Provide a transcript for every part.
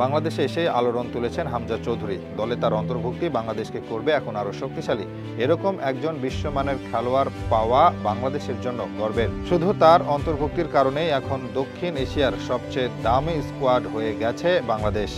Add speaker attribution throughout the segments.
Speaker 1: বাংলাদেশে এসে আলোড়ন তুলেছেন হামজা চৌধুরী। দলে তার অন্তর্ভুক্তি বাংলাদেশকে করবে এখন আরও শক্তিশালী। এরকম একজন বিশ্বমানের খেলোয়াড় পাওয়া বাংলাদেশের জন্য গর্বের। শুধু তার অন্তর্ভুক্তির কারণেই এখন দক্ষিণ এশিয়ার সবচেয়ে দামি স্কোয়াড হয়ে গেছে বাংলাদেশ।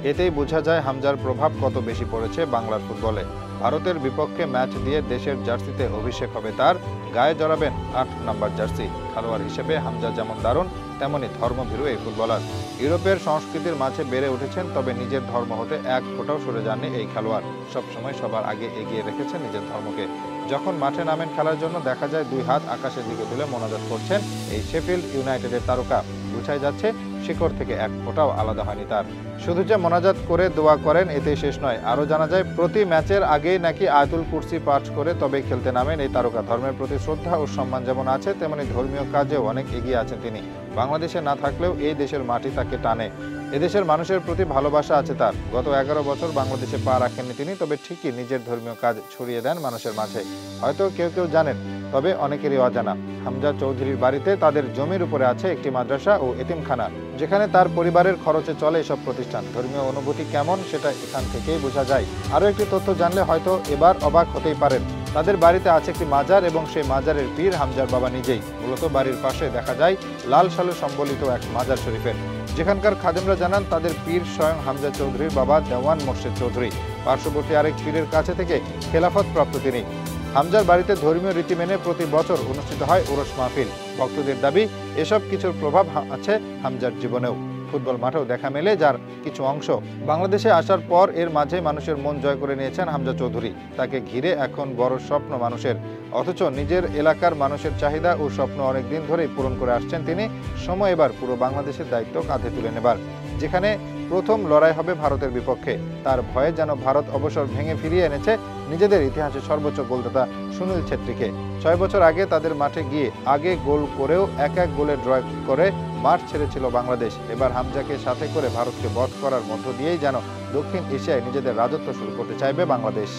Speaker 1: এতেই বোঝা যায় হামজার প্রভাব কত বেশি পড়েছে বাংলার ফুটবলে। ভারতের বিপক্ষে ম্যাচ দিয়ে দেশের জার্সিতে অভিষেক হবে তার, গায়ে জড়াবেন ৮ নম্বর জার্সি। খেলোয়াড় হিসেবে হামজা যেমন দারুণ, তেমনি ধর্মভীরু এই ফুটবলার। ইউরোপের সংস্কৃতির মাঝে বেড়ে উঠেছেন, তবে নিজের ধর্ম হতে এক ফোঁটাও সরে যাননি এই খেলোয়াড়। সবসময় সবার আগে এগিয়ে রেখেছেন নিজের ধর্মকে। যখন মাঠে নামেন খেলার জন্য দেখা যায় 2 হাত আকাশের দিকে তুলে মোনাজাত করছেন এই শেফিল্ড ইউনাইটেডের তারকা। বুঝাই যাচ্ছে শিকড় থেকে এক ফোঁটাও আলাদা হয়নি তার। শুধু যে মোনাজাত করে দোয়া করেন এতেই শেষ নয়, আরও জানা যায় প্রতি ম্যাচের আগেই নাকি আয়াতুল কুরসি পাঠ করে তবেই খেলতে নামেন এই তারকা। ধর্মের প্রতি শ্রদ্ধা ও সম্মান যেমন আছে, তেমনি ধর্মীয় কাজেও অনেক এগিয়ে আছেন তিনি। বাংলাদেশে না থাকলেও এই দেশের মাটি তাকে টানে। এদেশের মানুষের প্রতি ভালোবাসা আছে তার। গত 11 বছর বাংলাদেশে পা রাখেননি তিনি, তবে ঠিকই নিজের ধর্মীয় কাজ ছড়িয়ে দেন মানুষের মাঝে। হয়তো কেউ কেউ জানেন, তবে অনেকেরই অজানা। হামজা চৌধুরীর বাড়িতে তাদের জমির উপরে আছে একটি মাদ্রাসা ও এতিমখানা, যেখানে তার পরিবারের খরচে চলে এসব প্রতিষ্ঠান। ধর্মীয় অনুভূতি কেমন সেটা এখান থেকেই বোঝা যায়। আরও একটি তথ্য জানলে হয়তো এবার অবাক হতেই পারেন। তাদের বাড়িতে আছে একটি মাজার এবং সেই মাজারের পীর হামজার বাবা নিজেই। মূলত বাড়ির পাশে দেখা যায় লাল সালু সম্বলিত এক মাজার শরীফের, যেখানকার খাদেমরা জানান তাদের পীর স্বয়ং হামজা চৌধুরীর বাবা দেওয়ান মোর্শেদ চৌধুরী। পার্শ্ববর্তী আরেক পীরের কাছে থেকে খেলাফত প্রাপ্ত তিনি। হামজার বাড়িতে ধর্মীয় রীতি মেনে প্রতি বছর অনুষ্ঠিত হয় উরস মাহফিল। ভক্তদের দাবি এসব কিছুর প্রভাব আছে হামজার জীবনেও। ফুটবল মাঠেও দেখা মেলে যার কিছু অংশ। বাংলাদেশে আসার পর এর মাঝে মানুষের মন জয় করে নিয়েছেন হামজা চৌধুরী। তাকে ঘিরে এখন বড় স্বপ্ন মানুষের, অথচ নিজের এলাকার মানুষের চাহিদা ও স্বপ্ন অনেক দিন ধরেই পূরণ করে আসছেন তিনি। সময় এবার পুরো বাংলাদেশের দায়িত্ব কাঁধে তুলে নেবার, যেখানে প্রথম লড়াই হবে ভারতের বিপক্ষে। তার ভয়ে যেন ভারত অবসর ভেঙে ফিরিয়ে এনেছে নিজেদের ইতিহাসে সর্বোচ্চ গোলদাতা সুনীল ছেত্রীকে। 6 বছর আগে তাদের মাঠে গিয়ে আগে গোল করেও 1-1 গোলে ড্র করে মাঠ ছেড়েছিল বাংলাদেশ। এবার হামজাকে সাথে করে ভারতকে বধ করার মধ্য দিয়েই যেন দক্ষিণ এশিয়ায় নিজেদের রাজত্ব শুরু করতে চাইবে বাংলাদেশ।